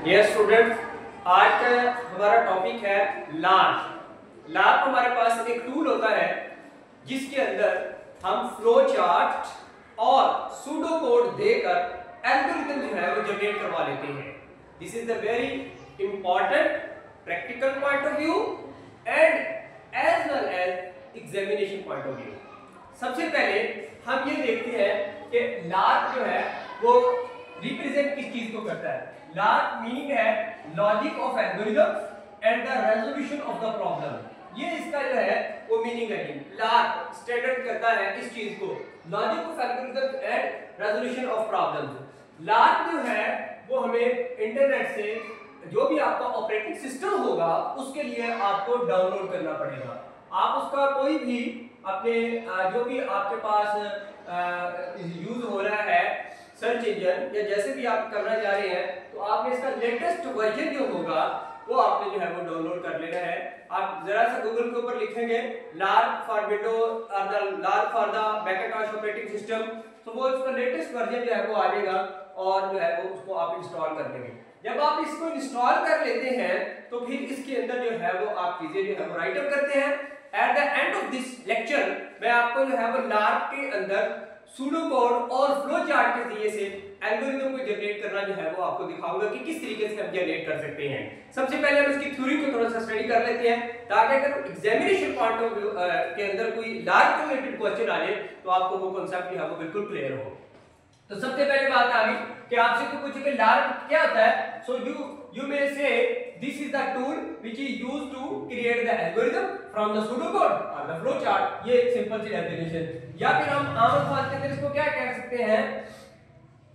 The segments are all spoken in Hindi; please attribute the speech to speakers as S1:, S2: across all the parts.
S1: डियर स्टूडेंट्स, आज का हमारा टॉपिक है लार्प। लार्प हमारे पास एक टूल होता है जिसके अंदर हम फ्लो चार्ट और सूडो कोड देकर एल्गोरिथम जो है वो जनरेट करवा लेते हैं। This is the very important practical point of view and as well as examination point of view. सबसे पहले हम ये देखते हैं कि लार्प जो है वो रिप्रेजेंट किस चीज को करता है। लार्प मीनिंग है logic of algorithm and the resolution of the problem. ये इसका जो है वो मीनिंग है। लार्प स्टैंडर्ड करता है इस चीज को, logic of algorithm and resolution of problems. Larp जो है वो हमें इंटरनेट से जो भी आपका ऑपरेटिंग सिस्टम होगा उसके लिए आपको डाउनलोड करना पड़ेगा। आप उसका कोई भी अपने जो भी आपके पास यूज हो रहा है सर्च इंजन या जैसे भी आप करना चाह रहे हैं, तो आपने इसका लेटेस्ट वर्जन जो होगा वो आपने जो है वो डाउनलोड कर लेना है। आप जरा सा गूगल के ऊपर लिखेंगे लार्प फॉर विंडो और the larp for the Macintosh operating system, तो वो इसका लेटेस्ट वर्जन जो है वो आ जाएगा और जो है वो उसको आप इंस्टॉल कर लेंगे। जब आप इसको इंस्टॉल कर लेते हैं तो फिर इसके अंदर जो है वो आप चीजें जो है वो राइट अप करते हैं। At the end of this lecture मैं आपको जो है वो लार्प के अंदर सूडो कोड और फ्लो चार्ट के जरिए से एल्गोरिथम को जनरेट करना जो है वो आपको दिखाऊंगा कि किस तरीके से हम जनरेट कर सकते हैं। सबसे पहले हम इसकी थ्योरी को थोड़ा सा स्टडी कर लेते हैं ताकि अगर एग्जामिनेशन पॉइंट ऑफ व्यू के अंदर कोई लार्प के रिलेटेड क्वेश्चन आ जाए तो आपको वो कांसेप्ट जो है वो बिल्कुल क्लियर हो। तो सबसे पहले बात आ गई कि आपसे कोई पूछे कि लार्प क्या होता है। सो you may say this is the tool which is used to create the algorithm from the pseudocode or the flow chart। ये एक सिंपल सी डेफिनेशन, या फिर हम आम अल्फाज के अंदर इसको क्या कह सकते हैं,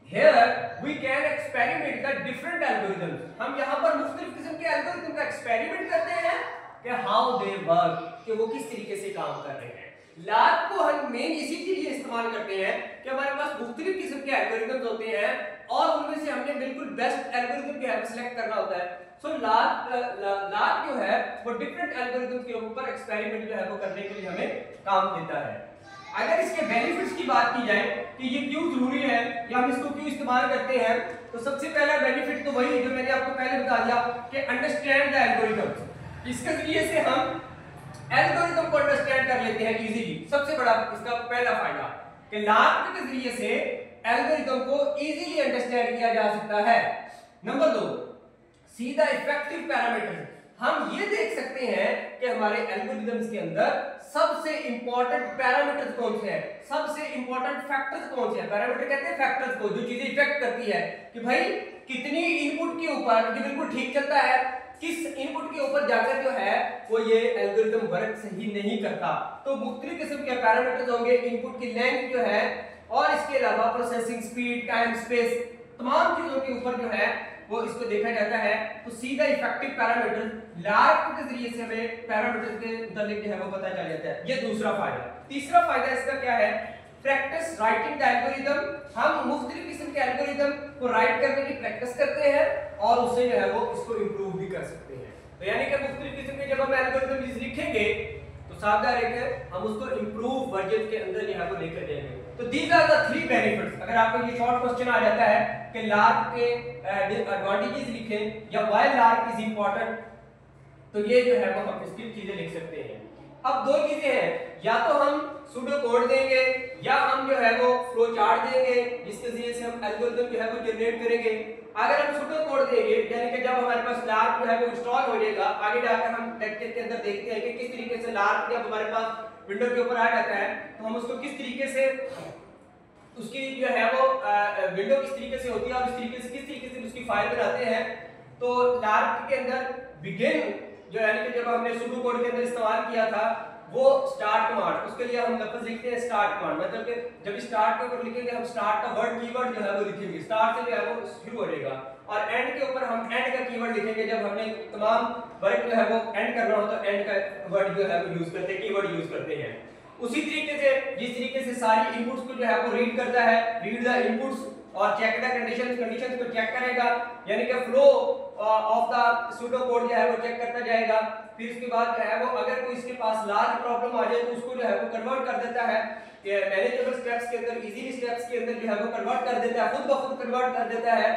S1: here we can experiment the different algorithms। हम यहाँ पर मुख्तलिफ किस्म के एल्गोरिथम का एक्सपेरिमेंट करते हैं कि how they work, कि वो किस तरीके से काम कर रहे हैं। लार्प को हम मेन इसी के लिए इस्तेमाल करते हैं कि हमारे पास मुख्तलिफ किस्म के एल्गोरिथम्स होते हैं और उनमें से हमने बिल्कुल बेस्ट एल्गोरिथम जो है सिलेक्ट करना होता है। सो लार्प जो है वो डिफरेंट एल्गोरिथम्स के ऊपर एक्सपेरिमेंट जो है वो करने के लिए हमें काम देता है। अगर इसके बेनिफिट्स की बात की जाए कि ये क्यों जरूरी है या हम इसको क्यों इस्तेमाल करते हैं, तो सबसे पहला बेनिफिट तो वही जो मैंने आपको पहले बता दिया कि अंडरस्टैंड द एल्गोरिथम। इसके जरिए से हम एल्गोरिथम को अंडरस्टैंड कर लेते हैं इजीली। सबसे बड़ा इसका पहला फायदा कि लार्प के जरिए से एल्गोरिथम को इजीली अंडरस्टैंड किया जा सकता है। Number 2, see the effective parameter. हम ये देख सकते हैं कि हमारे एल्गोरिथम्स के अंदर सबसे इंपॉर्टेंट पैरामीटर्स कौन से हैं, सबसे इंपॉर्टेंट फैक्टर्स कौन से हैं। पैरामीटर कहते हैं फैक्टर्स को, जो चीजें इफेक्ट करती है कि भाई कितनी इनपुट के ऊपर ये बिल्कुल ठीक चलता है, किस इनपुट के ऊपर जाकर जो है वो ये एल्गोरिथम वर्क सही नहीं करता। तो मुख्तलिफ किस्म के पैरामीटर्स होंगे, इनपुट की लेंथ जो है और इसके अलावा प्रोसेसिंग स्पीड, टाइम, स्पेस, तमाम चीजों के ऊपर जो है वो इसको देखा जाता है। तो सीधा इफेक्टिव पैरामीटर लार्प के जरिए से हमें पैरामीटर के मुताबिक जो है वो पता चल जाता है। ये दूसरा फायदा। तीसरा फायदा इसका क्या है, प्रैक्टिस राइटिंग द एल्गोरिथम। हम मुख्तलिफ किस्म के एल्गोरिथम को राइट करने की प्रैक्टिस करते हैं और उससे जो है वो इसको इंप्रूव भी कर सकते हैं। तो यानी कि मुख्तलिफ किस्म के जब हम एल्गोरिथम लिखेंगे तो सादा रहकर हम उसको इंप्रूव वर्जन के अंदर जो है वो लेकर जाएंगे। तो दीज आर द 3 बेनिफिट्स। अगर आपको ये शॉर्ट क्वेश्चन आ जाता है कि लार्प के एडवांटेजेस लिखें या व्हाई लार्प इज इंपॉर्टेंट, तो ये जो है वो हम इसकी चीजें लिख सकते हैं। अब दो चीजें हैं, या तो हम सूडो कोड देंगे या हम जो है वो फ्लो चार्ट देंगे जिसके जरिए से हम एल्गोरिथम जो है वो जनरेट करेंगे। अगर हम सूडो कोड देंगे यानी कि जब हमारे पास लार्प जो है वो इंस्टॉल हो जाएगा, आगे जाकर हम लेक्चर के अंदर देखते हैं कि किस तरीके से लार्प जब हमारे पास विंडो के ऊपर आ जाता है तो हम उसको किस तरीके से उसकी जो है वो विंडो किस तरीके से होती है और किस तरीके से उसकी फाइल बनाते हैं। तो लार्प के अंदर बिगिन जो यानी कि जब हमने सूडो कोड के अंदर इस्तेमाल किया था वो स्टार्ट कमांड, उसके लिए हम लफ्ज लिखते हैं स्टार्ट कमांड। मतलब कि जब स्टार्ट के ऊपर लिखेंगे हम स्टार्ट का वर्ड कीवर्ड जो है वो लिखेंगे, स्टार्ट से जो है वो शुरू हो जाएगा, और एंड के ऊपर हम एंड का कीवर्ड लिखेंगे। जब हमने तमाम वर्ड जो है वो एंड करना हो तो एंड का वर्ड जो है वो यूज करते हैं, कीवर्ड यूज करते हैं। उसी तरीके से जिस तरीके से सारी इनपुट्स को जो है वो रीड करता है, रीड द इनपुट्स और चेक द कंडीशंस को चेक करेगा, यानी कि flow of the pseudo code जो है वो चेक करता जाएगा। फिर उसके बाद जो है वो अगर कोई इसके पास लार्ज प्रॉब्लम आ जाए तो उसको जो है वो कन्वर्ट कर देता है कि मैनेजेबल स्टेप्स के अंदर, इजीली स्टेप्स के अंदर जो है वो कन्वर्ट कर देता है, खुद ब खुद कन्वर्ट कर देता है।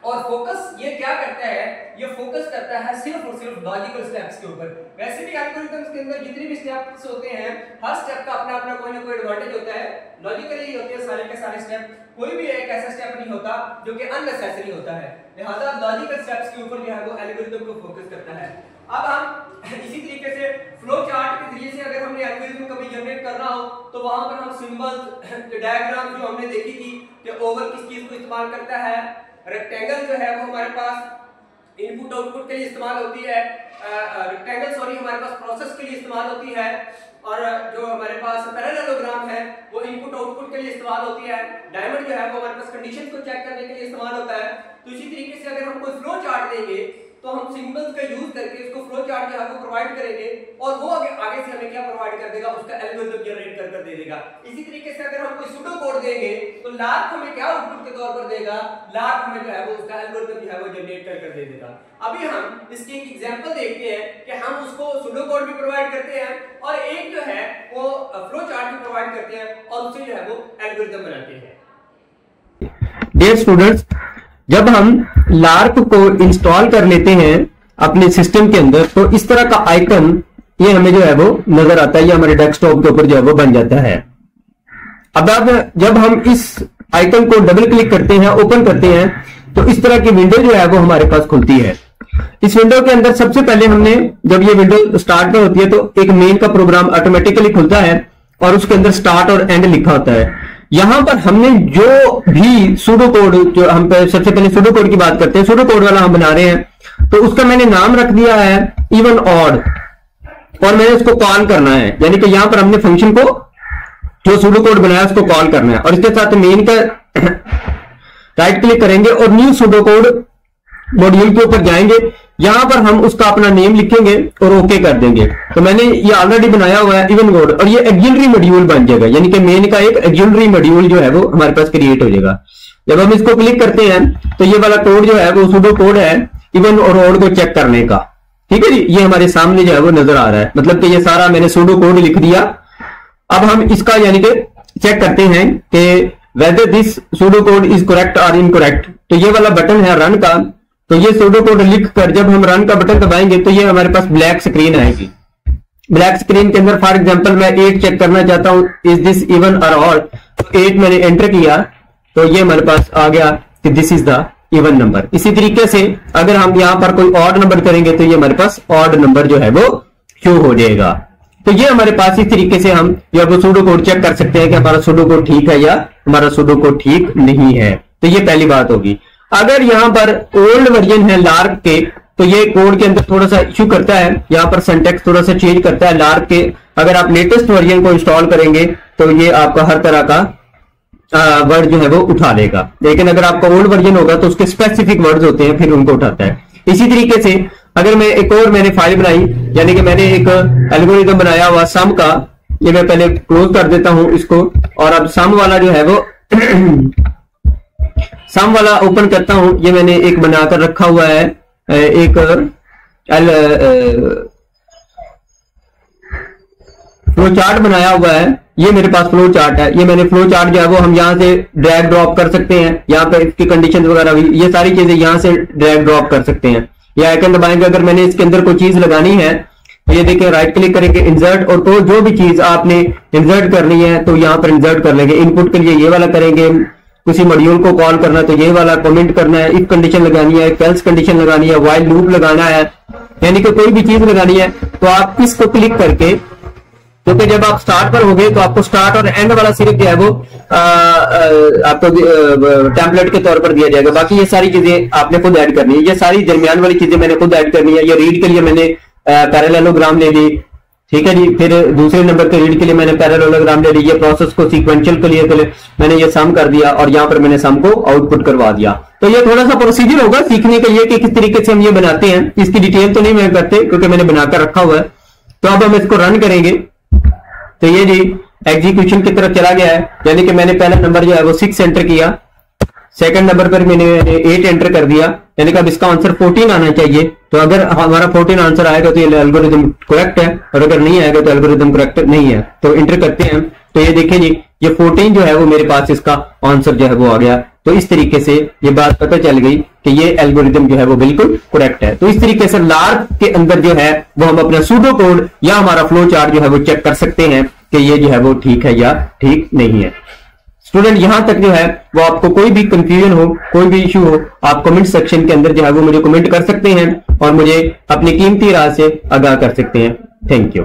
S1: और फोकस ये क्या करता है, ये फोकस करता है सिर्फ और सिर्फ लॉजिकल स्टेप्स के ऊपर। वैसे भी एल्गोरिथम्स के अंदर जितने भी स्टेप्स होते हैं, हर स्टेप का अपना अपना कोई ना कोई एडवांटेज होता है। लॉजिकली होते हैं सारे के सारे स्टेप, कोई भी एक ऐसा स्टेप नहीं होता जो कि अननेसेसरी होता है। लिहाजा लॉजिकल स्टेप्स के ऊपर जो है वो एल्गोरिथम को फोकस करता है। अब हम इसी तरीके से फ्लो चार्ट के जरिए से अगर हमने एल्गोरिथम कभी जनरेट करना हो तो वहां पर हम सिंबल्स, डायग्राम जो हमने देखी थी कि ओवल किस चीज को इस्तेमाल करता है, रेक्टेंगल जो है वो हमारे पास इनपुट आउटपुट के लिए इस्तेमाल होती है, रेक्टेंगल सॉरी हमारे पास प्रोसेस के लिए इस्तेमाल होती है, और जो हमारे पास पैरेललोग्राम है वो इनपुट आउटपुट के लिए इस्तेमाल होती है, डायमंड जो है वो हमारे पास कंडीशन को चेक करने के लिए इस्तेमाल होता है। तो इसी तरीके से अगर हम कोई फ्लो चार्ट देंगे तो हम सिंबल्स का यूज करके इसको फ्लो चार्ट जो है वो प्रोवाइड करेंगे और वो आगे से हमें क्या प्रोवाइड कर देगा, उसका एल्गोरिथम जनरेट कर दे देगा। इसी तरीके से अगर हम कोई सूडो कोड देंगे तो लार्क हमें क्या आउटपुट के तौर पर देगा, लार्क हमें जो है वो उसका एल्गोरिथम जो है वो जनरेट कर दे देगा। अभी हम इसकी एक एग्जांपल देखते हैं कि हम उसको सूडो कोड भी प्रोवाइड करते हैं और एक जो है वो फ्लो चार्ट भी प्रोवाइड करते हैं और उससे जो है वो एल्गोरिथम बनाते हैं।
S2: डियर स्टूडेंट्स, जब हम लार्क को इंस्टॉल कर लेते हैं अपने सिस्टम के अंदर तो इस तरह का आइकन ये हमें जो है वो नजर आता है, ये हमारे डेस्कटॉप के ऊपर जो है वो बन जाता है। अब जब हम इस आइकन को डबल क्लिक करते हैं, ओपन करते हैं, तो इस तरह की विंडो जो है वो हमारे पास खुलती है। इस विंडो के अंदर सबसे पहले हमने, जब ये विंडो स्टार्ट में होती है तो एक मेन का प्रोग्राम ऑटोमेटिकली खुलता है और उसके अंदर स्टार्ट और एंड लिखा होता है। यहां पर हमने जो भी सूडो कोड, जो हम सबसे पहले सूडो कोड की बात करते हैं, सूडो कोड वाला हम बना रहे हैं तो उसका मैंने नाम रख दिया है इवन ऑड और मैंने उसको कॉल करना है, यानी कि यहां पर हमने फंक्शन को जो सूडो कोड बनाया उसको कॉल करना है और इसके साथ मेन का राइट क्लिक करेंगे और न्यू सूडो कोड मॉड्यूल के ऊपर जाएंगे। यहां पर हम उसका अपना नेम लिखेंगे और ओके कर देंगे। तो मैंने ये ऑलरेडी बनाया हुआ है इवन कोड और ये ऑक्सिलरी मॉड्यूल बन जाएगा, यानी कि मेन का एक ऑक्सिलरी मॉड्यूल जो है वो हमारे पास क्रिएट हो जाएगा। जब हम इसको क्लिक करते हैं तो ये वाला कोड जो है वो सूडो कोड है इवन और ऑड को चेक करने का। ठीक है जी, ये हमारे सामने जो है वो नजर आ रहा है, मतलब कि ये सारा मैंने सूडो कोड लिख दिया। अब हम इसका यानी कि चेक करते हैं कि whether this pseudo code is correct और इनकरेक्ट। तो ये वाला बटन है रन का, तो ये सूडो कोड लिख कर जब हम रन का बटन दबाएंगे तो ये हमारे पास ब्लैक स्क्रीन आएगी। ब्लैक स्क्रीन के अंदर फॉर एग्जांपल मैं 8 चेक करना चाहता हूं, इज दिस इवन और ऑड। 8 मैंने एंटर किया तो ये हमारे पास आ गया कि this is the even number. इसी तरीके से अगर हम यहां पर कोई ऑड नंबर करेंगे तो ये हमारे पास ऑड नंबर जो है वो शो हो जाएगा। तो ये हमारे पास इस तरीके से हम जो है सूडो कोड चेक कर सकते हैं कि हमारा सूडो कोड ठीक है या हमारा सूडो कोड ठीक नहीं है। तो ये पहली बात होगी। अगर यहां पर ओल्ड वर्जन है लार्क के तो ये कोड के अंदर थोड़ा सा इश्यू करता है, यहां पर सिंटैक्स थोड़ा सा चेंज करता है लार्क के। अगर आप लेटेस्ट वर्जन को इंस्टॉल करेंगे तो ये आपका हर तरह का वर्ड जो है वो उठा लेगा, लेकिन अगर आपका ओल्ड वर्जन होगा तो उसके स्पेसिफिक वर्ड्स होते हैं फिर उनको उठाता है। इसी तरीके से अगर मैं एक और मैंने फाइल बनाई, यानी कि मैंने एक एल्गोरिथम बनाया हुआ सम का, ये मैं पहले क्लोज कर देता हूं इसको और अब सम वाला जो है वो सम वाला ओपन करता हूं। ये मैंने एक बनाकर रखा हुआ है, एक फ्लो चार्ट बनाया हुआ है। ये मेरे पास फ्लो चार्ट है, ये मैंने फ्लो चार्ट जो है वो हम यहां से ड्रैग ड्रॉप कर सकते हैं। यहाँ पे इसकी कंडीशन वगैरह भी, ये सारी चीजें यहां से ड्रैग ड्रॉप कर सकते हैं। ये आइकन दबाएंगे, अगर मैंने इसके अंदर कोई चीज लगानी है तो ये देखिए राइट क्लिक करेंगे इंसर्ट, और तो जो भी चीज आपने इंसर्ट करनी है तो यहाँ पर इंसर्ट कर लेंगे। इनपुट के लिए ये वाला करेंगे, किसी मॉड्यूल को कॉल करना तो ये वाला, कमेंट करना है, इफ कंडीशन लगानी है, एल्स कंडीशन लगानी है, व्हाइल लूप लगाना है, यानी कि कोई भी चीज लगानी है तो आप इसको क्लिक करके, क्योंकि जब आप स्टार्ट पर होंगे तो आपको स्टार्ट और एंड वाला सिर्फ जो है वो आपको टेम्पलेट के तौर पर दिया जाएगा। बाकी ये सारी चीजें आपने खुद ऐड करनी है, ये सारी दरमियान वाली चीजें मैंने खुद ऐड करनी है। ये रीड के लिए मैंने पैरेललोग्राम ले ली, ठीक है जी। फिर दूसरे नंबर के रीड के लिए मैंने पैरेललोग्राम ले ली। ये प्रोसेस को सीक्वेंशियल के लिए मैंने ये सम कर दिया और यहाँ पर मैंने सम को आउटपुट करवा दिया। तो ये थोड़ा सा प्रोसीजर होगा सीखने के लिए कि किस तरीके से हम ये बनाते हैं। इसकी डिटेल तो नहीं मैं करते क्योंकि मैंने बनाकर रखा हुआ है। तो अब हम इसको रन करेंगे तो ये जी एग्जीक्यूशन की तरफ चला गया है, यानी कि मैंने पहला नंबर जो है वो 6 एंटर किया, सेकंड नंबर पर मैंने 8 एंटर कर दिया, यानी कि अब इसका आंसर 14 आना चाहिए। तो अगर हमारा 14 आंसर आएगा तो ये एल्गोरिथम करेक्ट है, और अगर नहीं आएगा तो एल्गोरिथम करेक्ट नहीं है। तो एंटर करते हैं तो ये देखिए जी, ये 14 जो है वो मेरे पास इसका आंसर जो है वो आ गया। तो इस तरीके से ये बात पता चल गई कि ये एल्गोरिथम जो है वो बिल्कुल करेक्ट है। तो इस तरीके से लार्प के अंदर जो है वो हम अपना सूडो कोड या हमारा फ्लो चार्ट जो है वो चेक कर सकते हैं कि ये जो है वो ठीक है या ठीक नहीं है। स्टूडेंट यहां तक जो है वो आपको कोई भी कंफ्यूजन हो, कोई भी इश्यू हो, आप कमेंट सेक्शन के अंदर जो है वो मुझे कमेंट कर सकते हैं और मुझे अपनी कीमती राय से आगाह कर सकते हैं। Thank you.